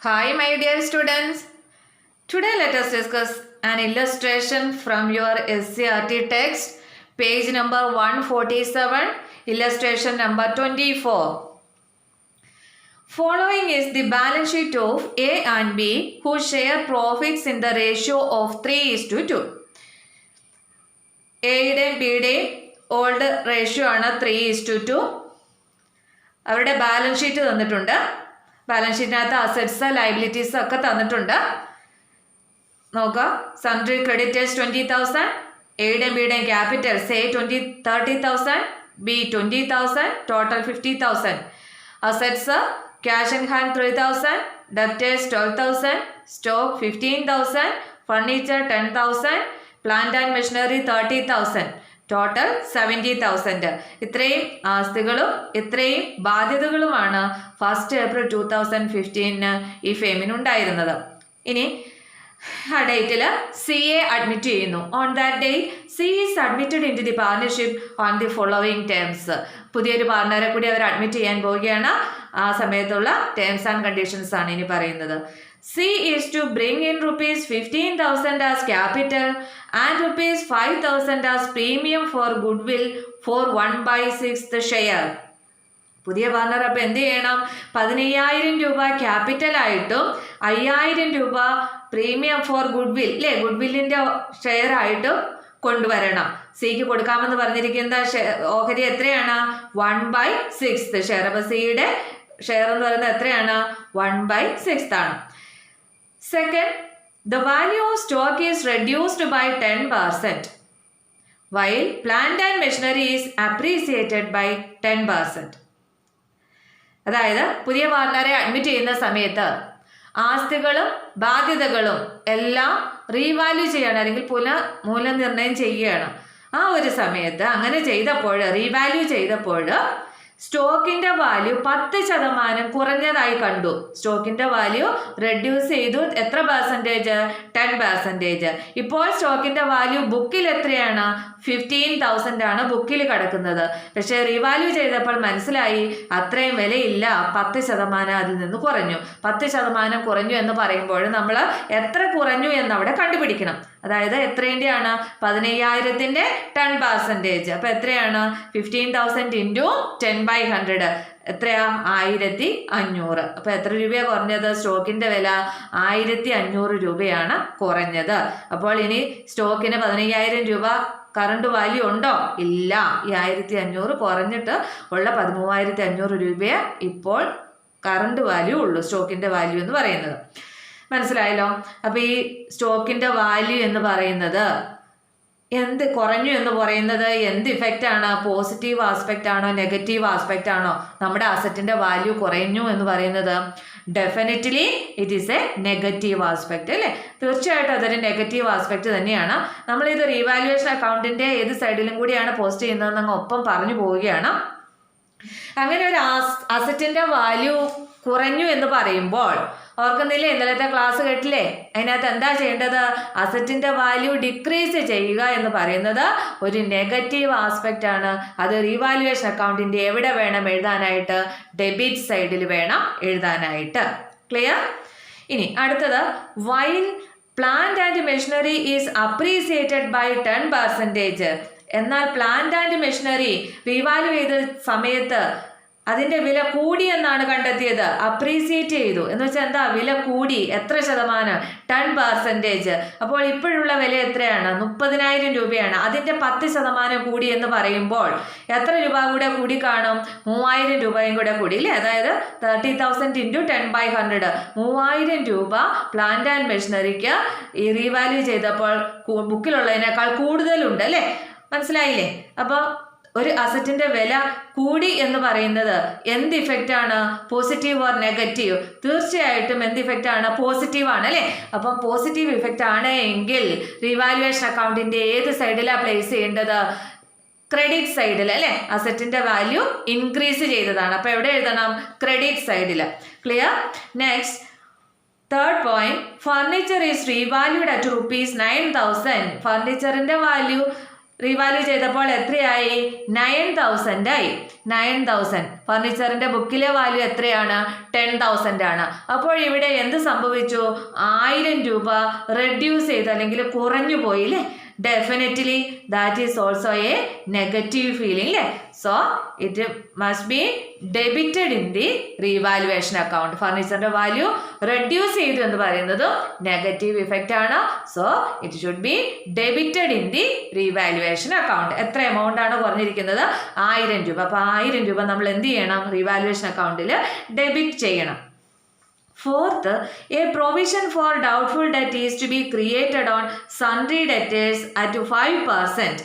Hi, my dear students. Today, let us discuss an illustration from your SCRT text, page number 147, illustration number 24. Following is the balance sheet of A and B, who share profits in the ratio of 3:2. എയുടെയും ബിയുടെയും old ratio ആണ് 3:2. അവരുടെ balance sheet തന്നിട്ടുണ്ട്. Balance ഷീറ്റിനകത്ത് assets liabilities ഒക്കെ തന്നിട്ടുണ്ട്. നോക്കുക, sundry creditors 20,000, എയുടെയും ബിയുടെയും capitals A 30,000, B 20,000, total 50,000. Assets cash in hand 3,000, debtors 12,000, stock 15,000, furniture 10,000, plant and machinery 30,000, total 70,000. ഇത്രയും ആസ്തികളും ഇത്രയും ബാധ്യതകളുമാണ് 1 April 2015 ഈ ഫേമിനുണ്ടായിരുന്നത്. ഇനി ആ ഡേറ്റിൽ സി എ അഡ്മിറ്റ് ചെയ്യുന്നു. On that day C is admitted into the partnership on the following terms. പുതിയൊരു പാർട്ണറെ കൂടി അവർ അഡ്മിറ്റ് ചെയ്യാൻ പോവുകയാണ്. ആ സമയത്തുള്ള ടേംസ് ആൻഡ് കണ്ടീഷൻസ് ആണ് ഇനി പറയുന്നത്. C is to bring in rupees 15,000 as capital and rupees 5,000 as premium for goodwill for 1/6 share. പുതിയ പാർട്ണർ അപ്പം എന്ത് ചെയ്യണം? 15,000 രൂപ ക്യാപിറ്റലായിട്ടും 5,000 രൂപ പ്രീമിയം ഫോർ ഗുഡ്വിൽ അല്ലേ, ഗുഡ്വില്ലിൻ്റെ ഷെയർ ആയിട്ടും കൊണ്ടുവരണം. സിക്ക് കൊടുക്കാമെന്ന് പറഞ്ഞിരിക്കുന്ന ഓഹരി എത്രയാണ്? 1/6 ഷെയർ. അപ്പോൾ സിയുടെ ഷെയർ എന്ന് പറയുന്നത് എത്രയാണ്? 1/6 ആണ്. Second, the value of stock is reduced by 10%, while plant and machinery is appreciated by 10%. അതായത് പുതിയ പാർട്ണറെ അഡ്മിറ്റ് ചെയ്യുന്ന സമയത്ത് ആസ്തികളും ബാധ്യതകളും എല്ലാം റീവാല്യൂ ചെയ്യണം, അല്ലെങ്കിൽ മൂല്യനിർണ്ണയം ചെയ്യുകയാണ്. ആ ഒരു സമയത്ത് അങ്ങനെ ചെയ്തപ്പോൾ, റീവാല്യൂ ചെയ്തപ്പോൾ സ്റ്റോക്കിൻ്റെ വാല്യൂ 10% കുറഞ്ഞതായി കണ്ടു. സ്റ്റോക്കിൻ്റെ വാല്യൂ റെഡ്യൂസ് ചെയ്തു. എത്ര പെർസെൻറ്റേജ്? 10%. ഇപ്പോൾ സ്റ്റോക്കിൻ്റെ വാല്യൂ ബുക്കിൽ എത്രയാണ്? 15,000 ആണ് ബുക്കിൽ കിടക്കുന്നത്. പക്ഷേ റീവാല്യൂ ചെയ്തപ്പോൾ മനസ്സിലായി അത്രയും വിലയില്ല, 10% അതിൽ നിന്ന് കുറഞ്ഞു. 10% കുറഞ്ഞു എന്ന് പറയുമ്പോൾ നമ്മൾ എത്ര കുറഞ്ഞു എന്നവിടെ കണ്ടുപിടിക്കണം. അതായത് എത്രേൻ്റെയാണ്? 15,000-ൻ്റെ 10%. അപ്പോൾ എത്രയാണ്? 15,000 ഇൻറ്റു 10/100 എത്രയാ? 1,500. അപ്പോൾ എത്ര രൂപയാണ് കുറഞ്ഞത്? സ്റ്റോക്കിൻ്റെ വില 1,500 രൂപയാണ് കുറഞ്ഞത്. അപ്പോൾ ഇനി സ്റ്റോക്കിന് 15,000 രൂപ കറണ്ട് വാല്യൂ ഉണ്ടോ? ഇല്ല. ഈ 1,500 കുറഞ്ഞിട്ട് ഉള്ള 13,500 രൂപയെ ഇപ്പോൾ കറണ്ട് വാല്യൂ ഉള്ളൂ, സ്റ്റോക്കിൻ്റെ വാല്യൂ എന്ന് പറയുന്നത്. മനസ്സിലായല്ലോ? അപ്പോൾ ഈ സ്റ്റോക്കിൻ്റെ വാല്യൂ എന്ന് പറയുന്നത് എന്ത് കുറഞ്ഞു എന്ന് പറയുന്നത് എന്ത് ഇഫക്റ്റ് ആണ്? പോസിറ്റീവ് ആസ്പെക്റ്റ് ആണോ നെഗറ്റീവ് ആസ്പെക്റ്റ് ആണോ? നമ്മുടെ അസറ്റിൻ്റെ വാല്യൂ കുറഞ്ഞു എന്ന് പറയുന്നത് definitely it is A negative aspect അല്ലേ? തീർച്ചയായിട്ടും അതൊരു നെഗറ്റീവ് ആസ്പെക്റ്റ് തന്നെയാണ്. നമ്മളിത് റീവാലുവേഷൻ അക്കൗണ്ടിൻ്റെ ഏത് സൈഡിലും കൂടിയാണ് പോസ്റ്റ് ചെയ്യുന്നതെന്ന് അങ്ങ് ഒപ്പം പറഞ്ഞു പോവുകയാണ്. അങ്ങനെ ഒരു അസറ്റിൻ്റെ വാല്യൂ കുറഞ്ഞു എന്ന് പറയുമ്പോൾ ഓർക്കുന്നില്ലേ, ഇന്നലത്തെ ക്ലാസ് കേട്ടില്ലേ? അതിനകത്ത് എന്താ ചെയ്യേണ്ടത്? അസറ്റിൻ്റെ വാല്യൂ ഡിക്രീസ് ചെയ്യുക എന്ന് പറയുന്നത് ഒരു നെഗറ്റീവ് ആസ്പെക്റ്റ് ആണ്. അത് റീവാലുവേഷൻ അക്കൗണ്ടിൻ്റെ എവിടെ വേണം എഴുതാനായിട്ട്? ഡെബിറ്റ് സൈഡിൽ വേണം എഴുതാനായിട്ട്. ക്ലിയർ? ഇനി അടുത്തത്, while plant and machinery is appreciated by 10%. എന്നാൽ പ്ലാന്റ് ആൻഡ് മെഷീനറി റീവാല്യൂ ചെയ്ത സമയത്ത് അതിൻ്റെ വില കൂടി എന്നാണ് കണ്ടെത്തിയത്. അപ്രീസിയേറ്റ് ചെയ്തു എന്ന് വെച്ചാൽ എന്താ? വില കൂടി. എത്ര ശതമാനം? 10%. അപ്പോൾ ഇപ്പോഴുള്ള വില എത്രയാണ്? 30,000 രൂപയാണ്. അതിൻ്റെ 10% കൂടി എന്ന് പറയുമ്പോൾ എത്ര രൂപ കൂടെ കൂടി കാണും? 3,000 രൂപയും കൂടെ കൂടി അല്ലേ? അതായത് 30,000 ഇൻറ്റു 10/100 3,000 രൂപ പ്ലാന്റ് ആൻഡ് മെഷീനറിക്ക് ഈ റീവാല്യൂ ചെയ്തപ്പോൾ ബുക്കിലുള്ളതിനേക്കാൾ കൂടുതലുണ്ട് അല്ലേ? മനസ്സിലായില്ലേ? അപ്പോൾ ഒരു അസറ്റിൻ്റെ വില കൂടി എന്ന് പറയുന്നത് എന്ത് ഇഫക്റ്റ് ആണ്? Positive or negative? തീർച്ചയായിട്ടും എന്ത് ഇഫക്റ്റ് ആണ്? പോസിറ്റീവ് ആണ് അല്ലേ? അപ്പം പോസിറ്റീവ് ഇഫക്റ്റ് ആണ് എങ്കിൽ റീവാലുവേഷൻ അക്കൗണ്ടിൻ്റെ ഏത് സൈഡിലാണ് പ്ലേസ് ചെയ്യേണ്ടത്? ക്രെഡിറ്റ് സൈഡിൽ അല്ലേ? അസറ്റിൻ്റെ വാല്യൂ ഇൻക്രീസ് ചെയ്തതാണ്. അപ്പോൾ എവിടെ എഴുതണം? ക്രെഡിറ്റ് സൈഡിൽ. Clear? Next, third point, furniture is revalued at rupees 9,000. ഫർണിച്ചറിൻ്റെ വാല്യൂ റീവാല്യൂ ചെയ്തപ്പോൾ എത്രയായി? 9,000 ആയി. 9,000. ഫർണിച്ചറിന്റെ ബുക്കിലെ വാല്യൂ എത്രയാണ്? 10,000 ആണ്. അപ്പോൾ ഇവിടെ എന്ത് സംഭവിച്ചു? 1000 രൂപ റെഡ്യൂസ് ചെയ്ത് അല്ലെങ്കിൽ കുറഞ്ഞു പോയില്ലേ? Definitely that is also a negative feeling അല്ലേ? So it must be debited in the revaluation account. ഫർണിച്ചറിന്റെ വാല്യൂ റെഡ്യൂസ് ചെയ്തു എന്ന് പറയുന്നതും നെഗറ്റീവ് ഇഫക്റ്റ് ആണ്. So it should be debited in the revaluation account. എത്ര എമൗണ്ട് ആണ് കുറഞ്ഞിരിക്കുന്നത്? 1000 രൂപ. അപ്പോൾ 1000 രൂപ നമ്മൾ എന്ത് ചെയ്യണം? റീവാലുവേഷൻ അക്കൗണ്ടിൽ ഡെബിറ്റ് ചെയ്യണം. Fourth, a provision for doubtful debt is to be created on sundry debtors at 5%.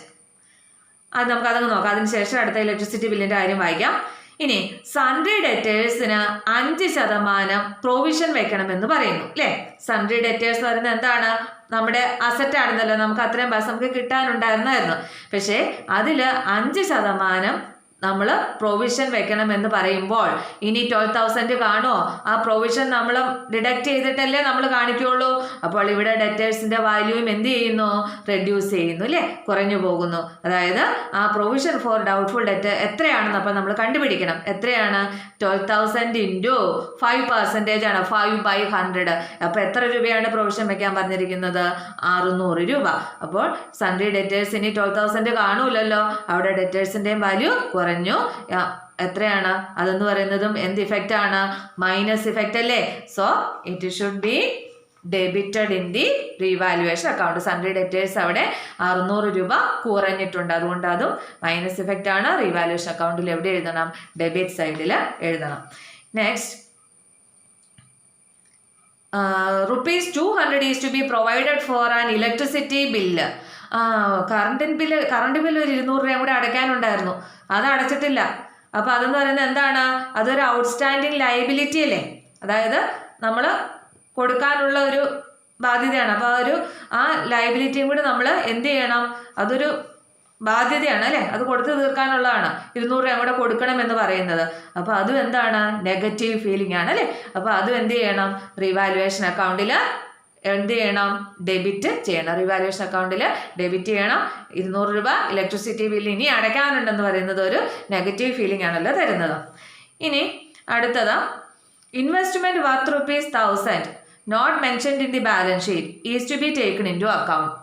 അത് നമുക്ക് അതങ്ങ് നോക്കാം. അതിനുശേഷം അടുത്ത ഇലക്ട്രിസിറ്റി ബില്ലിന്റെ കാര്യം വായിക്കാം. ഇനി സൺഡ്രി ഡെറ്റേഴ്സിന് 5% പ്രൊവിഷൻ വെക്കണമെന്ന് പറയുന്നു അല്ലേ? സൺഡ്രി ഡെറ്റേഴ്സ് എന്ന് പറയുന്നത് എന്താണ്? നമ്മുടെ അസറ്റ് ആണെന്നല്ലോ, നമുക്ക് അത്രയും ബസ് നമുക്ക് കിട്ടാനുണ്ടായിരുന്നായിരുന്നു. പക്ഷേ അതിൽ 5% നമ്മൾ പ്രൊവിഷൻ വെക്കണമെന്ന് പറയുമ്പോൾ ഇനി 12,000 കാണുമോ? ആ പ്രൊവിഷൻ നമ്മൾ ഡിഡക്റ്റ് ചെയ്തിട്ടല്ലേ നമ്മൾ കാണിക്കുള്ളൂ. അപ്പോൾ ഇവിടെ ഡെറ്റേഴ്സിന്റെ വാല്യൂയും എന്ത് ചെയ്യുന്നു? റെഡ്യൂസ് ചെയ്യുന്നു അല്ലേ? കുറഞ്ഞു പോകുന്നു. അതായത് ആ പ്രൊവിഷൻ ഫോർ ഡൗട്ട്ഫുൾ ഡെറ്റ് എത്രയാണെന്ന് അപ്പോൾ നമ്മൾ കണ്ടുപിടിക്കണം. എത്രയാണ്? 12,000 ഇൻറ്റു 5% ആണ്. 5/100. അപ്പോൾ എത്ര രൂപയാണ് പ്രൊവിഷൻ വെക്കാൻ പറഞ്ഞിരിക്കുന്നത്? 600 രൂപ. അപ്പോൾ സൺഡ്രി ഡെറ്റേഴ്സ് ഇനി 12,000 കാണൂലല്ലോ. അവിടെ ഡെറ്റേഴ്സിന്റെയും വാല്യൂ കുറഞ്ഞു. എത്രയാണ് അതെന്ന് പറയുന്നതും എന്ത് ഇഫക്റ്റ് ആണ്? മൈനസ് ഇഫക്റ്റ് അല്ലേ? So it should be debited in the revaluation account. Sundry debtors അവിടെ 600 രൂപ കുറഞ്ഞിട്ടുണ്ട്. അതുകൊണ്ട് അതും മൈനസ് ഇഫക്റ്റ് ആണ്. റീവാലുവേഷൻ അക്കൗണ്ടിൽ എവിടെ എഴുതണം? ഡെബിറ്റ് സൈഡിൽ എഴുതണം. Next, ₹200 is to be provided for an electricity bill. Current bill ഒരു 200 രൂപയും കൂടെ അടയ്ക്കാനുണ്ടായിരുന്നു. അത് അടച്ചിട്ടില്ല. അപ്പോൾ അതെന്ന് പറയുന്നത് എന്താണ്? അതൊരു ഔട്ട്സ്റ്റാൻഡിങ് ലയബിലിറ്റി അല്ലേ? അതായത് നമ്മൾ കൊടുക്കാനുള്ള ഒരു ബാധ്യതയാണ്. അപ്പോൾ ആ ലയബിലിറ്റിയും കൂടി നമ്മൾ എന്ത് ചെയ്യണം? അതൊരു ബാധ്യതയാണ് അല്ലേ? അത് കൊടുത്തു തീർക്കാനുള്ളതാണ്. 200 രൂപ കൂടെ കൊടുക്കണം എന്ന് പറയുന്നത്. അപ്പോൾ അതും എന്താണ്? നെഗറ്റീവ് ഫീലിംഗ് ആണ് അല്ലേ? അപ്പോൾ അതും എന്ത് ചെയ്യണം? റീവാലുവേഷൻ അക്കൗണ്ടിൽ എന്ത് ചെയ്യണം? ഡെബിറ്റ് ചെയ്യണം. റീവാലുവേഷൻ അക്കൗണ്ടിൽ ഡെബിറ്റ് ചെയ്യണം. 200 രൂപ ഇലക്ട്രിസിറ്റി ബില്ല് ഇനി അടയ്ക്കാനുണ്ടെന്ന് പറയുന്നത് ഒരു നെഗറ്റീവ് ഫീലിംഗ് ആണല്ലോ തരുന്നത്. ഇനി അടുത്തത്, investment worth ₹1,000 not mentioned in the balance sheet is to be taken into account.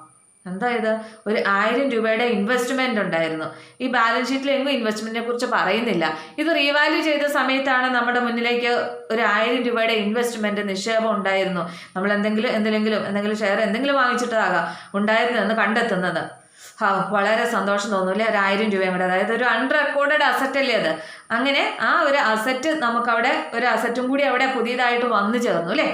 എന്താ ഇത്? ഒരു 1000 രൂപയുടെ ഇൻവെസ്റ്റ്മെന്റ് ഉണ്ടായിരുന്നു. ഈ ബാലൻസ് ഷീറ്റിൽ എങ്ങും ഇൻവെസ്റ്റ്മെന്റിനെ കുറിച്ച് പറയുന്നില്ല. ഇത് റീവാല്യൂ ചെയ്ത സമയത്താണ് നമ്മുടെ മുന്നിലേക്ക് ഒരു 1000 രൂപയുടെ ഇൻവെസ്റ്റ്മെന്റ് നിക്ഷേപം ഉണ്ടായിരുന്നു. നമ്മൾ എന്തെങ്കിലും ഷെയർ വാങ്ങിച്ചിട്ടാകാം ഉണ്ടായിരുന്നു എന്ന് കണ്ടെത്തുന്നത്. വളരെ സന്തോഷം തോന്നൂല്ലേ? ഒരു 1000 രൂപയും കൂടെ, അതായത് ഒരു അൺറെക്കോർഡഡ് അസറ്റ് അല്ലേ അത്? അങ്ങനെ ആ ഒരു അസറ്റ് നമുക്കവിടെ ഒരു അസറ്റും കൂടി അവിടെ പുതിയതായിട്ട് വന്നു ചേർന്നു അല്ലേ?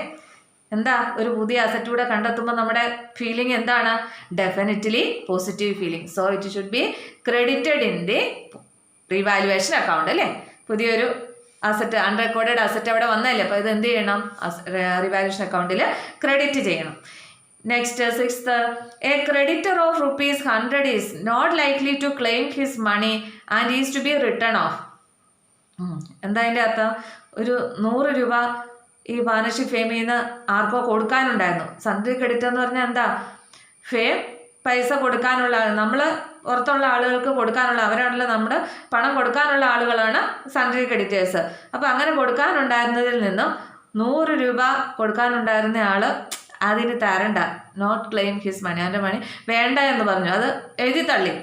എന്താ? ഒരു പുതിയ അസറ്റ് കൂടെ കണ്ടെത്തുമ്പോൾ നമ്മുടെ ഫീലിംഗ് എന്താണ്? Definitely positive feeling. So it should be credited in the revaluation account അല്ലേ? പുതിയൊരു അസറ്റ്, അൺറെക്കോർഡഡ് അസറ്റ് അവിടെ വന്നല്ലേ? അപ്പോൾ ഇത് എന്ത് ചെയ്യണം? റീവാലുവേഷൻ അക്കൗണ്ടിൽ ക്രെഡിറ്റ് ചെയ്യണം. Next, 6th, a creditor of ₹100 is not likely to claim his money and is to be written off. എന്താ അതിൻ്റെ അർത്ഥം? ഒരു 100 രൂപ ഈ പാർട്ണർഷിപ്പ് ഫേമിൽ നിന്ന് ആർക്കോ കൊടുക്കാനുണ്ടായിരുന്നു. സൺഡ്രി ക്രെഡിറ്റ് എന്ന് പറഞ്ഞാൽ എന്താ? ഫേം പൈസ കൊടുക്കാനുള്ള, നമ്മൾ പുറത്തുള്ള ആളുകൾക്ക് കൊടുക്കാനുള്ള, അവരാണല്ലോ നമ്മുടെ പണം കൊടുക്കാനുള്ള ആളുകളാണ് സൺഡ്രി ക്രെഡിറ്റേഴ്സ്. അപ്പോൾ അങ്ങനെ കൊടുക്കാനുണ്ടായിരുന്നതിൽ നിന്നും 100 രൂപ കൊടുക്കാനുണ്ടായിരുന്ന ആൾ അതിന് തരണ്ട, നോട്ട് ക്ലെയിം ഹിസ് മണി, അവൻ്റെ മണി വേണ്ട എന്ന് പറഞ്ഞു. അത് എഴുതി തള്ളി.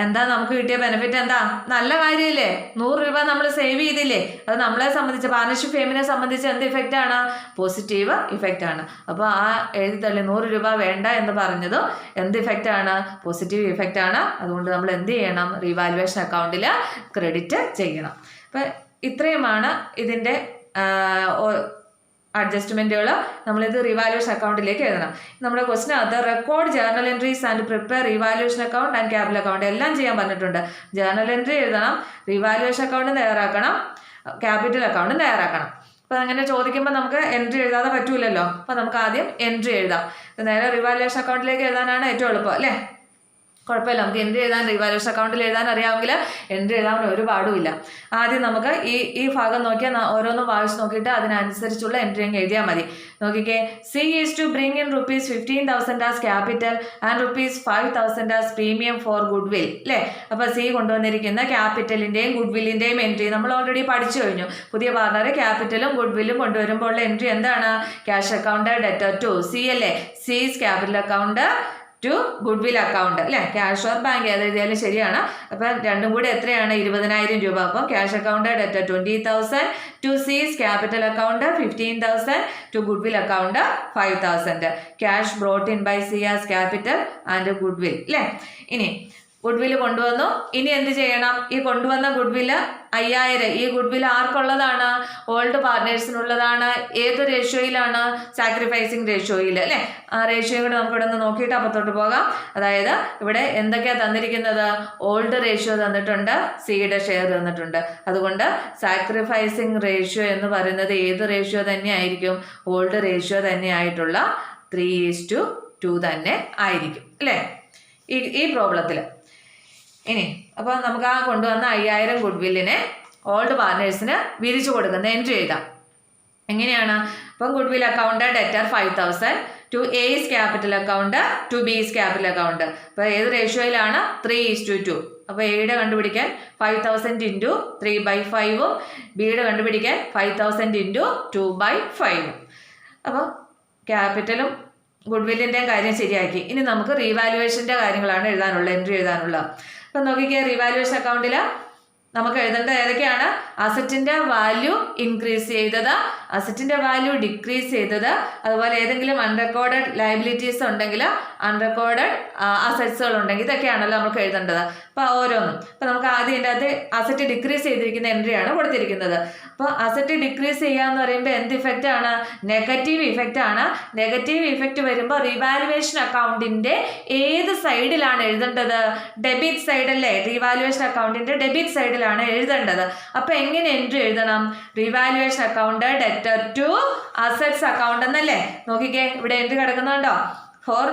എന്താ നമുക്ക് കിട്ടിയ ബെനിഫിറ്റ്? എന്താ? നല്ല കാര്യമില്ലേ? 100 രൂപ നമ്മൾ സേവ് ചെയ്തില്ലേ? അത് നമ്മളെ സംബന്ധിച്ച്, പാർട്ണർഷിപ്പ് ഫേമിനെ സംബന്ധിച്ച് എന്ത് ഇഫക്റ്റ് ആണ്? പോസിറ്റീവ് ഇഫക്റ്റ് ആണ്. അപ്പോൾ ആ എഴുതി തള്ളി 100 രൂപ വേണ്ട എന്ന് പറഞ്ഞതും എന്ത് ഇഫക്റ്റ് ആണ്? പോസിറ്റീവ് ഇഫക്റ്റ് ആണ്. അതുകൊണ്ട് നമ്മൾ എന്ത് ചെയ്യണം? റീവാലുവേഷൻ അക്കൗണ്ടിൽ ക്രെഡിറ്റ് ചെയ്യണം. അപ്പം ഇത്രയുമാണ് ഇതിൻ്റെ അഡ്ജസ്റ്റ്മെൻറ്റുകൾ. നമ്മളിത് റീവാലുവേഷൻ അക്കൗണ്ടിലേക്ക് എഴുതണം. നമ്മുടെ ക്വസ്റ്റിനകത്ത് record journal entries and prepare revaluation account and capital account എല്ലാം ചെയ്യാൻ പറഞ്ഞിട്ടുണ്ട്. ജേർണൽ എൻട്രി എഴുതണം, റീവാലുവേഷൻ അക്കൗണ്ട് തയ്യാറാക്കണം, ക്യാപിറ്റൽ അക്കൗണ്ടും തയ്യാറാക്കണം. അപ്പോൾ അങ്ങനെ ചോദിക്കുമ്പോൾ നമുക്ക് എൻട്രി എഴുതാതെ പറ്റൂലല്ലോ. അപ്പോൾ നമുക്ക് ആദ്യം എൻട്രി എഴുതാം. നേരെ റീവാലുവേഷൻ അക്കൗണ്ടിലേക്ക് എഴുതാനാണ് ഏറ്റവും എളുപ്പം അല്ലേ? കുഴപ്പമില്ല, നമുക്ക് എൻട്രി എഴുതാൻ റീവാലുവേഷൻ അക്കൗണ്ടിൽ എഴുതാൻ അറിയാമെങ്കിൽ എൻട്രി എഴുതാൻ ഒരു പാടുമില്ല. ആദ്യം നമുക്ക് ഈ ഭാഗം നോക്കിയാൽ ഓരോന്നും വായിച്ച് നോക്കിയിട്ട് അതിനനുസരിച്ചുള്ള എൻട്രി അങ്ങ് എഴുതിയാൽ മതി. നോക്കിക്കേ, C is to bring in ₹15,000 as capital and ₹5,000 as premium for goodwill അല്ലേ. അപ്പോൾ സി കൊണ്ടുവന്നിരിക്കുന്ന ക്യാപിറ്റലിൻ്റെയും ഗുഡ് വില്ലിൻ്റെയും എൻട്രി നമ്മൾ ഓൾറെഡി പഠിച്ചു കഴിഞ്ഞു. പുതിയ പാർട്ണർ ക്യാപിറ്റലും ഗുഡ് വില്ലും കൊണ്ടുവരുമ്പോൾ ഉള്ള എൻട്രി എന്താണ്? Cash account debtor to C അല്ലേ. C's capital account to goodwill account അല്ലേ. ക്യാഷ് ഓർ ബാങ്ക് ഏത് എഴുതിയാലും ശരിയാണ്. അപ്പം രണ്ടും കൂടി എത്രയാണ്? 20,000 രൂപ. അപ്പം cash account debtor 20,000 to C's capital account 15,000 to goodwill account 5,000. Cash brought in by C as capital and goodwill അല്ലേ. ഇനി ഗുഡ് വില്ല് കൊണ്ടുവന്നു. ഇനി എന്ത് ചെയ്യണം? ഈ കൊണ്ടുവന്ന ഗുഡ് വില്ല് 5,000, ഈ ഗുഡ് വില്ല് ആർക്കുള്ളതാണ്? ഓൾഡ് പാർട്ട്നേഴ്സിനുള്ളതാണ്. ഏത് റേഷ്യോയിലാണ്? സാക്രിഫൈസിങ് റേഷ്യോയിൽ അല്ലേ. ആ റേഷ്യോ കൂടെ നമുക്ക് ഇവിടെ നിന്ന് നോക്കിയിട്ട് അപ്പത്തോട്ട് പോകാം. അതായത് ഇവിടെ എന്തൊക്കെയാണ് തന്നിരിക്കുന്നത്? ഓൾഡ് റേഷ്യോ തന്നിട്ടുണ്ട്, സിയുടെ ഷെയർ തന്നിട്ടുണ്ട്. അതുകൊണ്ട് സാക്രിഫൈസിങ് റേഷ്യോ എന്ന് പറയുന്നത് ഏത് റേഷ്യോ തന്നെ ആയിരിക്കും? ഓൾഡ് റേഷ്യോ തന്നെ ആയിട്ടുള്ള 3:2 തന്നെ ആയിരിക്കും അല്ലേ ഈ പ്രോബ്ലത്തിൽ. ഇനി അപ്പോൾ നമുക്ക് ആ കൊണ്ടുവന്ന 5,000 ഗുഡ് വില്ലിനെ ഓൾഡ് പാർട്ട്നേഴ്സിന് വിരിച്ചു കൊടുക്കുന്ന എൻട്രി എഴുതാം. എങ്ങനെയാണ്? അപ്പം goodwill account debtor 5,000 to A's capital account to B's capital account. അപ്പോൾ ഏത് റേഷ്യോയിലാണ്? 3:2. അപ്പോൾ എയുടെ കണ്ടുപിടിക്കാൻ 5,000 ഇൻറ്റു 3/5ഉം ബിയുടെ കണ്ടുപിടിക്കാൻ 5,000 ഇൻറ്റു 2/5. അപ്പോൾ ക്യാപിറ്റലും ഗുഡ് വില്ലിൻ്റെയും കാര്യം ശരിയാക്കി. ഇനി നമുക്ക് റീവാലുവേഷൻ്റെ കാര്യങ്ങളാണ് എഴുതാനുള്ള, എൻട്രി എഴുതാനുള്ളത്. അപ്പം നോക്കിക്കേ, റീവാലുവേഷൻ അക്കൗണ്ടിൽ നമുക്ക് എഴുതേണ്ടത് ഏതൊക്കെയാണ്? അസറ്റിൻ്റെ വാല്യൂ ഇൻക്രീസ് ചെയ്തത്, അസറ്റിൻ്റെ വാല്യൂ ഡിക്രീസ് ചെയ്തത്, അതുപോലെ ഏതെങ്കിലും അൺറെക്കോർഡഡ് ലയബിലിറ്റീസ് ഉണ്ടെങ്കിൽ അൺറെക്കോർഡഡ് അസറ്റ്സുകൾ ഉണ്ടെങ്കിൽ ഇതൊക്കെയാണല്ലോ നമുക്ക് എഴുതേണ്ടത്. അപ്പോൾ ഓരോന്നും അപ്പോൾ നമുക്ക് ആദ്യം ഇതിൻ്റെ അകത്ത് അസറ്റ് ഡിക്രീസ് ചെയ്തിരിക്കുന്ന എൻട്രിയാണ് കൊടുത്തിരിക്കുന്നത്. അപ്പോൾ അസറ്റ് ഡിക്രീസ് ചെയ്യുക എന്ന് പറയുമ്പോൾ എന്ത് ഇഫക്റ്റ് ആണ്? നെഗറ്റീവ് ഇഫക്റ്റ് ആണ്. നെഗറ്റീവ് ഇഫക്റ്റ് വരുമ്പോൾ റീവാലുവേഷൻ അക്കൗണ്ടിൻ്റെ ഏത് സൈഡിലാണ് എഴുതേണ്ടത്? ഡെബിറ്റ് സൈഡല്ലേ. റീവാലുവേഷൻ അക്കൗണ്ടിൻ്റെ ഡെബിറ്റ് സൈഡിലാണ് എഴുതേണ്ടത്. അപ്പൊ എങ്ങനെ എൻട്രി എഴുതണം? Revaluation account debtor to assets account എന്നല്ലേ. നോക്കിക്കേ, ഇവിടെ എൻട്രി കിടക്കുന്നുണ്ടോ? For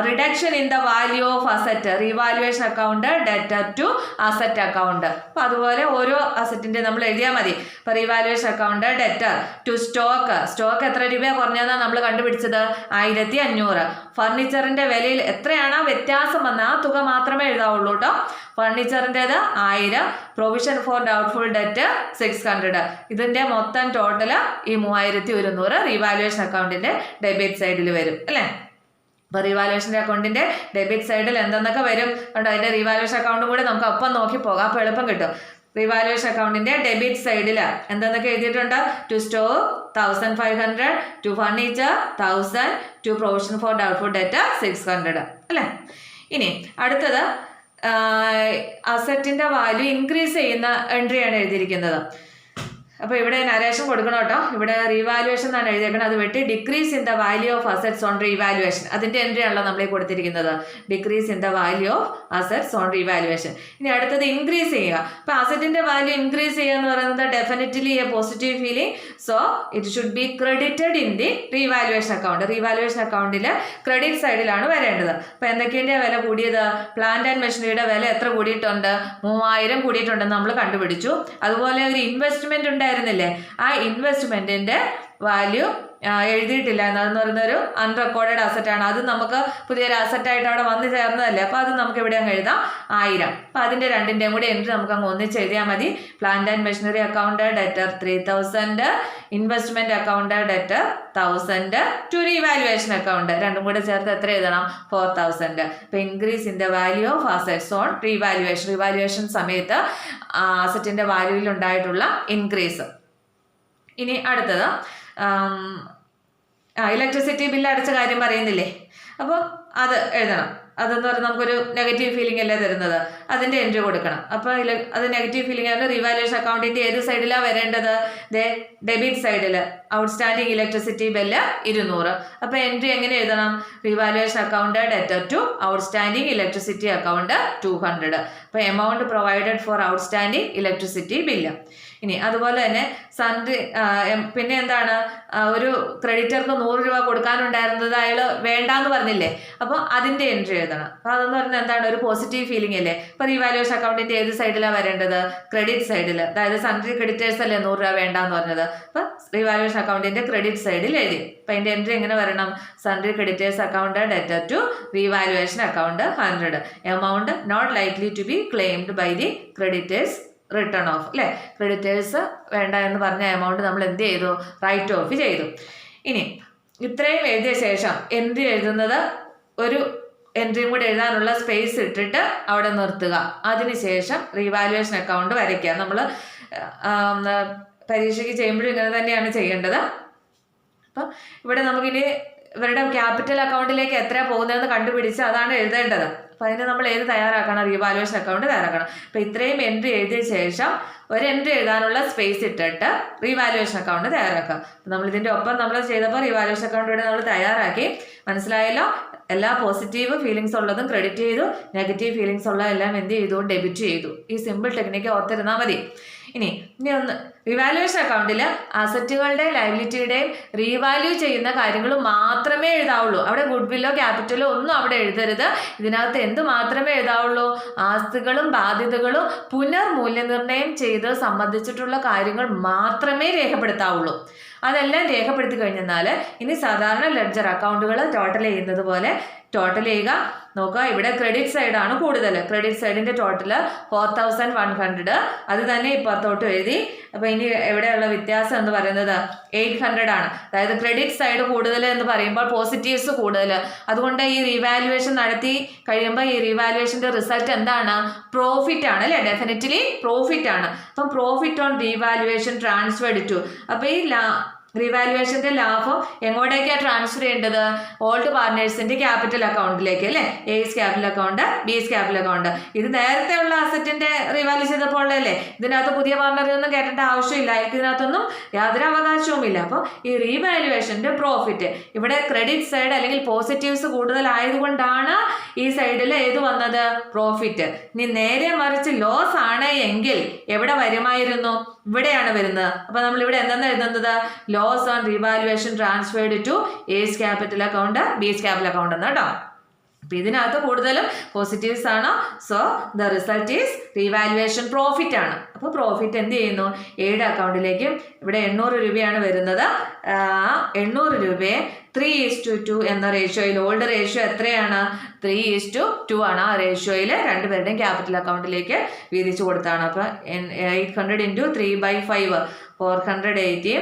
reduction in the value of asset, revaluation account debtor to asset account. അപ്പോൾ അതുപോലെ ഓരോ അസറ്റിൻ്റെ നമ്മൾ എഴുതിയാൽ മതി. ഇപ്പോൾ revaluation account debtor to stock എത്ര രൂപയാണ് കുറഞ്ഞതെന്നാണ് നമ്മൾ കണ്ടുപിടിച്ചത്? 1,500. ഫർണിച്ചറിൻ്റെ വിലയിൽ എത്രയാണ് വ്യത്യാസം വന്ന ആ തുക മാത്രമേ എഴുതാവുള്ളൂ കേട്ടോ. ഫർണിച്ചറിൻ്റേത് 1000, പ്രൊവിഷൻ ഫോർ ഡൗട്ട്ഫുൾ ഡെറ്റ് 600. ഇതിൻ്റെ മൊത്തം ടോട്ടൽ ഈ 3,100 റീവാലുവേഷൻ അക്കൗണ്ടിൻ്റെ ഡെബിറ്റ് സൈഡിൽ വരും അല്ലേ. അപ്പോൾ റീവാലുവേഷൻ്റെ അക്കൗണ്ടിൻ്റെ ഡെബിറ്റ് സൈഡിൽ എന്തെന്നൊക്കെ വരും കണ്ടോ. അതിൻ്റെ റീവാലുവേഷൻ അക്കൗണ്ടും കൂടെ നമുക്ക് ഒപ്പം നോക്കി പോകാം, അപ്പോൾ എളുപ്പം കിട്ടും. റീവാലുവേഷൻ അക്കൗണ്ടിൻ്റെ ഡെബിറ്റ് സൈഡിൽ എന്തെന്നൊക്കെ എഴുതിയിട്ടുണ്ട്? To store 1,500, to furniture 1,000, to provision for doubtful debt 600 അല്ലേ. ഇനി അടുത്തത് അസറ്റിൻ്റെ വാല്യൂ ഇൻക്രീസ് ചെയ്യുന്ന എൻട്രിയാണ് എഴുതിയിരിക്കുന്നത്. അപ്പോൾ ഇവിടെ നരേഷൻ കൊടുക്കണം കേട്ടോ. ഇവിടെ റീവാലുവേഷൻ എന്നാണ് എഴുതിയേക്കുന്നത്, അത് വെട്ടി decrease in the value of assets on revaluation, അതിൻ്റെ എൻട്രി ആണല്ലോ നമ്മളീ കൊടുത്തിരിക്കുന്നത്. Decrease in the value of assets on revaluation. ഇനി അടുത്തത് ഇൻക്രീസ് ചെയ്യുക. അപ്പോൾ അസറ്റിൻ്റെ വാല്യൂ ഇൻക്രീസ് ചെയ്യുക എന്ന് പറയുന്നത് definitely A positive feeling. So it should be credited in the revaluation account. Revaluation അക്കൗണ്ടിൽ ക്രെഡിറ്റ് സൈഡിലാണ് വരേണ്ടത്. അപ്പോൾ എന്തൊക്കെയാണ് വില കൂടിയത്? പ്ലാന്റ് ആൻഡ് മെഷീനറിയുടെ വില എത്ര കൂടിയിട്ടുണ്ട്? 3,000 കൂടിയിട്ടുണ്ടെന്ന് നമ്മൾ കണ്ടുപിടിച്ചു. അതുപോലെ ഒരു ഇൻവെസ്റ്റ്മെൻറ്റ് ഉണ്ടായിരുന്നില്ലേ, ആ ഇൻവെസ്റ്റ്മെൻറ്റിൻ്റെ വാല്യൂ എഴുതിയിട്ടില്ല. എന്ന് പറയുന്നൊരു അൺറെക്കോർഡഡ് അസറ്റാണ്. അത് നമുക്ക് പുതിയൊരു അസറ്റായിട്ട് അവിടെ വന്ന് ചേർന്നതല്ലേ. അപ്പോൾ അത് നമുക്ക് ഇവിടെ അങ്ങ് എഴുതാം 1000. അപ്പോൾ അതിൻ്റെ രണ്ടിൻ്റെയും കൂടെ എൻട്രി നമുക്ക് അങ്ങ് ഒന്നിച്ച് എഴുതിയാൽ മതി. Plant and machinery account debtor 3,000, investment account debtor 1,000, to revaluation account രണ്ടും കൂടെ ചേർത്ത് എത്ര എഴുതണം? 4,000. അപ്പോൾ increase in the value of assets on revaluation. Revaluation സമയത്ത് അസറ്റിൻ്റെ വാല്യൂവിൽ ഉണ്ടായിട്ടുള്ള ഇൻക്രീസ്. ഇനി അടുത്തത് ഇലക്ട്രിസിറ്റി ബില്ല് അടച്ച കാര്യം പറയുന്നില്ലേ, അപ്പോൾ അത് എഴുതണം. അതെന്ന് പറഞ്ഞാൽ നമുക്കൊരു നെഗറ്റീവ് ഫീലിംഗ് അല്ലേ തരുന്നത്, അതിൻ്റെ എൻട്രി കൊടുക്കണം. അപ്പോൾ അത് നെഗറ്റീവ് ഫീലിംഗ് ആണ്. റീവാലുവേഷൻ അക്കൗണ്ടിൻ്റെ ഏത് സൈഡിലാണ് വരേണ്ടത്? ഡെബിറ്റ് സൈഡിൽ ഔട്ട്സ്റ്റാൻഡിങ് ഇലക്ട്രിസിറ്റി ബില്ല് 200. അപ്പോൾ എൻട്രി എങ്ങനെ എഴുതണം? Revaluation account debtor to outstanding electricity account 200. അപ്പോൾ amount provided for outstanding electricity bill. ഇനി അതുപോലെ തന്നെ സൺഡ്രി പിന്നെ എന്താണ്, ഒരു ക്രെഡിറ്റർക്ക് 100 രൂപ കൊടുക്കാനുണ്ടായിരുന്നത് അയാൾ വേണ്ടാന്ന് പറഞ്ഞില്ലേ, അപ്പോൾ അതിൻ്റെ എൻട്രി എഴുതണം. അപ്പോൾ അതെന്ന് പറഞ്ഞാൽ എന്താണ്, ഒരു പോസിറ്റീവ് ഫീലിംഗ് അല്ലേ. ഇപ്പോൾ റീവാലുവേഷൻ അക്കൗണ്ടിൻ്റെ ഏത് സൈഡിലാണ് വരേണ്ടത്? ക്രെഡിറ്റ് സൈഡിൽ. അതായത് സൺഡ്രി ക്രെഡിറ്റേഴ്സ് അല്ലേ 100 രൂപ വേണ്ടാന്ന് പറഞ്ഞത്. അപ്പോൾ റീവാലുവേഷൻ അക്കൗണ്ടിൻ്റെ ക്രെഡിറ്റ് സൈഡിൽ എഴുതി. അപ്പോൾ അതിൻ്റെ എൻട്രി എങ്ങനെ വരണം? Sundry creditors account debtor to revaluation account 100. Amount not likely to be claimed by the creditors return off. അല്ലേ, ക്രെഡിറ്റേഴ്സ് വേണ്ട എന്ന് പറഞ്ഞ എമൗണ്ട് നമ്മൾ എന്ത് ചെയ്തു? റൈറ്റ് ഓഫ് ചെയ്തു. ഇനി ഇത്രയും എഴുതിയ ശേഷം എൻട്രി എഴുതുന്നത് ഒരു എൻട്രിയും കൂടെ എഴുതാനുള്ള സ്പേസ് ഇട്ടിട്ട് അവിടെ നിർത്തുക. അതിനുശേഷം റീവാലുവേഷൻ അക്കൗണ്ട് വരയ്ക്കുക. നമ്മൾ പരീക്ഷയ്ക്ക് ചെയ്യുമ്പോഴും ഇങ്ങനെ തന്നെയാണ് ചെയ്യേണ്ടത്. അപ്പം ഇവിടെ നമുക്കിനി ഇവരുടെ ക്യാപിറ്റൽ അക്കൗണ്ടിലേക്ക് എത്ര പോകുന്നതെന്ന് കണ്ടുപിടിച്ച് അതാണ് എഴുതേണ്ടത്. അപ്പം അതിന് നമ്മൾ ഏത് തയ്യാറാക്കണം? റീവാലുവേഷൻ അക്കൗണ്ട് തയ്യാറാക്കണം. അപ്പം ഇത്രയും എൻട്രി എഴുതിയ ശേഷം ഒരു എൻട്രി എഴുതാനുള്ള സ്പേസ് ഇട്ടിട്ട് റീവാലുവേഷൻ അക്കൗണ്ട് തയ്യാറാക്കുക. അപ്പം നമ്മൾ ഇതിൻ്റെ ഒപ്പം നമ്മൾ ചെയ്തപ്പോൾ റീവാലുവേഷൻ അക്കൗണ്ട് ഇവിടെ നമ്മൾ തയ്യാറാക്കി. മനസ്സിലായല്ലോ? എല്ലാ പോസിറ്റീവ് ഫീലിങ്സ് ഉള്ളതും ക്രെഡിറ്റ് ചെയ്തു, നെഗറ്റീവ് ഫീലിങ്സ് ഉള്ളതെല്ലാം എന്ത് ചെയ്തു? ഡെബിറ്റ് ചെയ്തു. ഈ സിമ്പിൾ ടെക്നിക്ക് ഓർത്തിരുന്നാൽ മതി. ഇനി ഒന്ന് റിവാലുവേഷൻ അക്കൗണ്ടിൽ അസറ്റുകളുടെയും ലയബിലിറ്റിയുടെയും റീവാല്യൂ ചെയ്യുന്ന കാര്യങ്ങൾ മാത്രമേ എഴുതാവുള്ളൂ. അവിടെ ഗുഡ് വില്ലോ ക്യാപിറ്റലോ ഒന്നും അവിടെ എഴുതരുത്. ഇതിനകത്ത് എന്ത് മാത്രമേ എഴുതാവുള്ളൂ? ആസ്തികളും ബാധ്യതകളും പുനർമൂല്യനിർണ്ണയം ചെയ്ത് സംബന്ധിച്ചിട്ടുള്ള കാര്യങ്ങൾ മാത്രമേ രേഖപ്പെടുത്താവുള്ളൂ. അതെല്ലാം രേഖപ്പെടുത്തി കഴിഞ്ഞാൽ ഇനി സാധാരണ ലെഡ്ജർ അക്കൗണ്ടുകൾ ടോട്ടൽ ചെയ്യുന്നത് പോലെ ടോട്ടൽ ചെയ്യുക. നോക്കുക, ഇവിടെ ക്രെഡിറ്റ് സൈഡാണ് കൂടുതൽ. ക്രെഡിറ്റ് സൈഡിൻ്റെ ടോട്ടൽ 4100. അത് തന്നെ ഇപ്പുറത്തോട്ട് എഴുതി. അപ്പോൾ ഇനി എവിടെയുള്ള വ്യത്യാസം എന്ന് പറയുന്നത് 800 ആണ്. അതായത് ക്രെഡിറ്റ് സൈഡ് കൂടുതൽ എന്ന് പറയുമ്പോൾ പോസിറ്റീവ്സ് കൂടുതൽ. അതുകൊണ്ട് ഈ റീവാലുവേഷൻ നടത്തി കഴിയുമ്പോൾ ഈ റീവാലുവേഷൻ്റെ റിസൾട്ട് എന്താണ്? പ്രോഫിറ്റ് ആണ് അല്ലേ? ഡെഫിനറ്റ്ലി പ്രോഫിറ്റ് ആണ്. അപ്പം profit on revaluation transferred to. അപ്പോൾ ഈ റീവാലുവേഷൻ്റെ ലാഭം എങ്ങോട്ടേക്കാണ് ട്രാൻസ്ഫർ ചെയ്യേണ്ടത്? ഓൾഡ് പാർട്ട്നേഴ്സിൻ്റെ ക്യാപിറ്റൽ അക്കൗണ്ടിലേക്ക് അല്ലേ? A's capital account, B's capital account. ഇത് നേരത്തെ ഉള്ള അസറ്റിൻ്റെ റീവാല്യൂ ചെയ്തപ്പോൾ ഉള്ളതല്ലേ? ഇതിനകത്ത് പുതിയ പാർട്ട്ണറിനൊന്നും കേട്ടേണ്ട ആവശ്യമില്ല. അയാൾക്ക് ഇതിനകത്തൊന്നും യാതൊരു അവകാശവുമില്ല. അപ്പോൾ ഈ റീവാലുവേഷൻ്റെ പ്രോഫിറ്റ് ഇവിടെ ക്രെഡിറ്റ് സൈഡ് അല്ലെങ്കിൽ പോസിറ്റീവ്സ് കൂടുതലായതുകൊണ്ടാണ് ഈ സൈഡിൽ ഏത് വന്നത്? പ്രോഫിറ്റ്. ഇനി നേരെ മറിച്ച് ലോസ് ആണ് എങ്കിൽ എവിടെ വരുമായിരുന്നു? ഇവിടെയാണ് വരുന്നത്. അപ്പോൾ നമ്മൾ ഇവിടെ എന്താണ് എഴുതുന്നത്? Loss on revaluation transferred to A's capital account, B's capital account എന്ന് കേട്ടോ. അപ്പം ഇതിനകത്ത് കൂടുതലും പോസിറ്റീവ്സ് ആണ്. So the result is revaluation profit ആണ്. അപ്പോൾ പ്രോഫിറ്റ് എന്ത് ചെയ്യുന്നു? എയുടെ അക്കൗണ്ടിലേക്കും ഇവിടെ 800 രൂപയാണ് വരുന്നത്. 800 രൂപയെ 3:2 എന്ന റേഷ്യോയിൽ, ഓൾഡ് റേഷ്യോ എത്രയാണ്? 3:2 ആണ്. ആ റേഷ്യോയിൽ രണ്ടുപേരുടെയും ക്യാപിറ്റൽ അക്കൗണ്ടിലേക്ക് വീതിച്ചു കൊടുത്താണ്. അപ്പോൾ 800 × 3/5 480,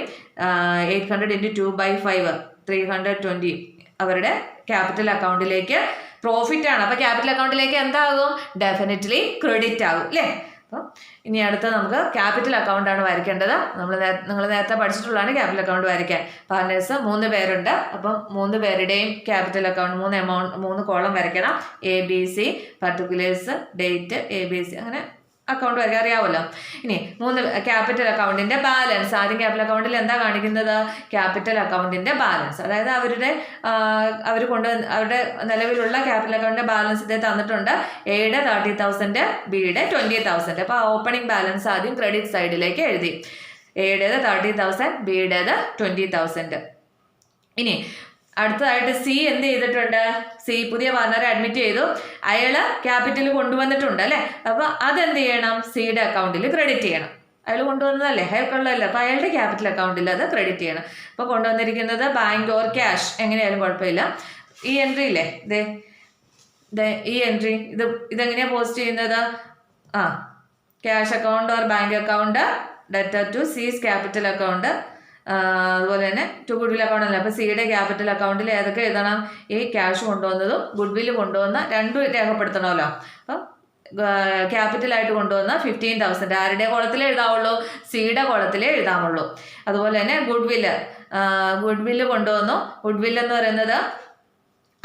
800 × 2/5 320 അവരുടെ ക്യാപിറ്റൽ അക്കൗണ്ടിലേക്ക് പ്രോഫിറ്റ് ആണ്. അപ്പോൾ ക്യാപിറ്റൽ അക്കൗണ്ടിലേക്ക് എന്താകും? ഡെഫിനറ്റ്ലി ക്രെഡിറ്റ് ആകും അല്ലേ? അപ്പം ഇനി അടുത്ത നമുക്ക് ക്യാപിറ്റൽ അക്കൗണ്ടാണ് വരയ്ക്കേണ്ടത്. നിങ്ങൾ നേരത്തെ പഠിച്ചിട്ടുള്ളതാണ് ക്യാപിറ്റൽ അക്കൗണ്ട് വരയ്ക്കാൻ. പാർട്ട്നേഴ്സ് 3 പേരുണ്ട്. അപ്പം 3 പേരുടെയും ക്യാപിറ്റൽ അക്കൗണ്ട് 3 കോളം വരയ്ക്കണം. ABC, പർട്ടിക്കുലേഴ്സ്, ഡേറ്റ്, ABC, അങ്ങനെ അക്കൗണ്ട് വരയ്ക്കാൻ അറിയാമല്ലോ. ഇനി 3 ക്യാപിറ്റൽ അക്കൗണ്ടിൻ്റെ ബാലൻസ്. ആദ്യം ക്യാപിറ്റൽ അക്കൗണ്ടിൽ എന്താ കാണിക്കുന്നത്? ക്യാപിറ്റൽ അക്കൗണ്ടിൻ്റെ ബാലൻസ്. അതായത് അവർ അവരുടെ നിലവിലുള്ള ക്യാപിറ്റൽ അക്കൗണ്ടിൻ്റെ ബാലൻസ് ഇതേ തന്നിട്ടുണ്ട്. എയുടെ 30,000, ബിയുടെ 20,000. അപ്പോൾ ഓപ്പണിംഗ് ബാലൻസ് ആദ്യം ക്രെഡിറ്റ് സൈഡിലേക്ക് എഴുതി. എയുടേത് 30,000, ബിയുടേത് 20,000. ഇനി അടുത്തതായിട്ട് സി എന്ത് ചെയ്തിട്ടുണ്ട്? സി പുതിയ പാർട്ണറെ അഡ്മിറ്റ് ചെയ്തു. അയാൾ ക്യാപിറ്റൽ കൊണ്ടുവന്നിട്ടുണ്ട് അല്ലേ? അപ്പോൾ അതെന്ത് ചെയ്യണം? സിയുടെ അക്കൗണ്ടിൽ ക്രെഡിറ്റ് ചെയ്യണം. അയാൾ കൊണ്ടുവന്നതല്ലേ, അയാൾക്കുള്ളതല്ലേ? അപ്പോൾ അയാളുടെ ക്യാപിറ്റൽ അക്കൗണ്ടിൽ അത് ക്രെഡിറ്റ് ചെയ്യണം. അപ്പോൾ കൊണ്ടുവന്നിരിക്കുന്നത് ബാങ്ക് ഓർ ക്യാഷ് എങ്ങനെയായാലും കുഴപ്പമില്ല. ഈ എൻട്രി ഇല്ലേ, ഈ എൻട്രി ഇതെങ്ങനെയാണ് പോസ്റ്റ് ചെയ്യുന്നത്? Cash account or bank account debtor to C's capital account. അതുപോലെ തന്നെ ടു ഗുഡ് വിൽ അക്കൗണ്ട് അല്ല. അപ്പോൾ സിയുടെ ക്യാപിറ്റൽ അക്കൗണ്ടിൽ ഏതൊക്കെ എഴുതണം? ഈ ക്യാഷ് കൊണ്ടുവന്നതും ഗുഡ് വില്ല് കൊണ്ടുവന്ന രണ്ടും രേഖപ്പെടുത്തണമല്ലോ. അപ്പം ക്യാപിറ്റലായിട്ട് കൊണ്ടുവന്ന 15,000 ആരുടെ കോളത്തിലേ എഴുതാവുള്ളൂ? സിയുടെ കോളത്തിലേ എഴുതാമുള്ളൂ. അതുപോലെ തന്നെ ഗുഡ് വില്ല് കൊണ്ടുവന്നു. ഗുഡ് വില്ല് എന്ന് പറയുന്നത്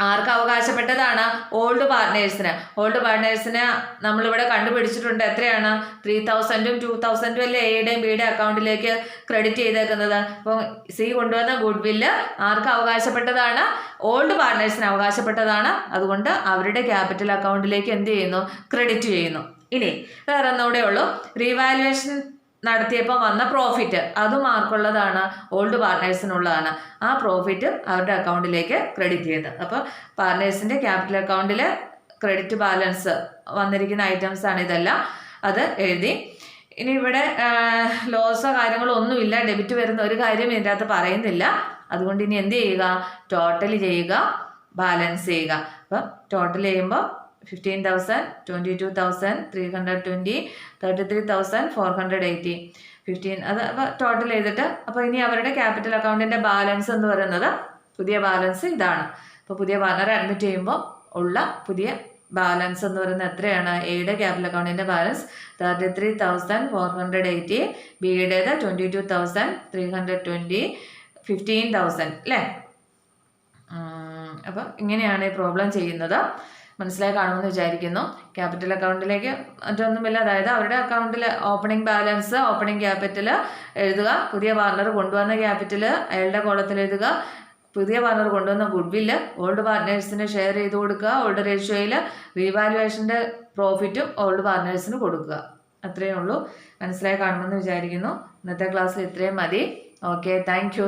ആർക്ക് അവകാശപ്പെട്ടതാണ്? ഓൾഡ് പാർട്ട്നേഴ്സിന്. ഓൾഡ് പാർട്ട്നേഴ്സിന് നമ്മളിവിടെ കണ്ടുപിടിച്ചിട്ടുണ്ട്. എത്രയാണ്? 3000ഉം 2000ഉം അല്ലേ എയുടെയും ബിയുടെ അക്കൗണ്ടിലേക്ക് ക്രെഡിറ്റ് ചെയ്തേക്കുന്നത്. അപ്പോൾ സി കൊണ്ടുവന്ന ഗുഡ് വില്ല് ആർക്ക് അവകാശപ്പെട്ടതാണ്? ഓൾഡ് പാർട്ട്നേഴ്സിന് അവകാശപ്പെട്ടതാണ്. അതുകൊണ്ട് അവരുടെ ക്യാപിറ്റൽ അക്കൗണ്ടിലേക്ക് എന്ത് ചെയ്യുന്നു? ക്രെഡിറ്റ് ചെയ്യുന്നു. ഇനി വേറെ ഒന്നുകൂടെ ഉള്ളൂ. റീവാലുവേഷൻ നടത്തിയപ്പോൾ വന്ന പ്രോഫിറ്റ്, അതും ആർക്കുള്ളതാണ്? ഓൾഡ് പാർട്ട്നേഴ്സിനുള്ളതാണ്. ആ പ്രോഫിറ്റ് അവരുടെ അക്കൗണ്ടിലേക്ക് ക്രെഡിറ്റ് ചെയ്ത്. അപ്പോൾ പാർട്ട്നേഴ്സിൻ്റെ ക്യാപിറ്റൽ അക്കൗണ്ടിൽ ക്രെഡിറ്റ് ബാലൻസ് വന്നിരിക്കുന്ന ഐറ്റംസ് ആണ് ഇതെല്ലാം. അത് എഴുതി. ഇനി ഇവിടെ ലോസോ കാര്യങ്ങളോ ഒന്നുമില്ല. ഡെബിറ്റ് വരുന്ന ഒരു കാര്യം ഇതിൻ്റെ അകത്ത് പറയുന്നില്ല. അതുകൊണ്ട് ഇനി എന്ത് ചെയ്യുക? ടോട്ടൽ ചെയ്യുക, ബാലൻസ് ചെയ്യുക. അപ്പം ടോട്ടൽ ചെയ്യുമ്പോൾ 15,000, 22,320, 33,480, 15 അത് അപ്പോൾ ടോട്ടൽ ചെയ്തിട്ട് അപ്പോൾ ഇനി അവരുടെ ക്യാപിറ്റൽ അക്കൗണ്ടിൻ്റെ ബാലൻസ് എന്ന് പറയുന്നത് പുതിയ ബാലൻസ് ഇതാണ്. അപ്പോൾ പുതിയ ബാലൻസ് അഡ്മിറ്റ് ചെയ്യുമ്പോൾ ഉള്ള പുതിയ ബാലൻസ് എന്ന് പറയുന്നത് എത്രയാണ്? എയുടെ ക്യാപിറ്റൽ അക്കൗണ്ടിൻ്റെ ബാലൻസ് 33,480, ബിയുടേത് 22,320, 15,000 അല്ലേ? അപ്പം ഇങ്ങനെയാണ് ഈ പ്രോബ്ലം ചെയ്യുന്നത്. മനസ്സിലായി കാണുമെന്ന് വിചാരിക്കുന്നു. ക്യാപിറ്റൽ അക്കൗണ്ടിലേക്ക് മറ്റൊന്നുമില്ല. അതായത് അവരുടെ അക്കൗണ്ടിൽ ഓപ്പണിംഗ് ബാലൻസ്, ഓപ്പണിംഗ് ക്യാപിറ്റൽ എഴുതുക. പുതിയ പാർട്ണർ കൊണ്ടുവന്ന ക്യാപിറ്റൽ അയാളുടെ കോളത്തിൽ എഴുതുക. പുതിയ പാർട്ണർ കൊണ്ടുവന്ന ഗുഡ് വില്ല് ഓൾഡ് പാർട്ട്നേഴ്സിന് ഷെയർ ചെയ്ത് കൊടുക്കുക. ഓൾഡ് റേഷ്യോയിൽ റീവാലുവേഷൻ്റെ പ്രോഫിറ്റും ഓൾഡ് പാർട്ട്നേഴ്സിന് കൊടുക്കുക. അത്രയേ ഉള്ളൂ. മനസ്സിലായി കാണുമെന്ന് വിചാരിക്കുന്നു. ഇന്നത്തെ ക്ലാസ്സിൽ ഇത്രയും മതി. Okay, thank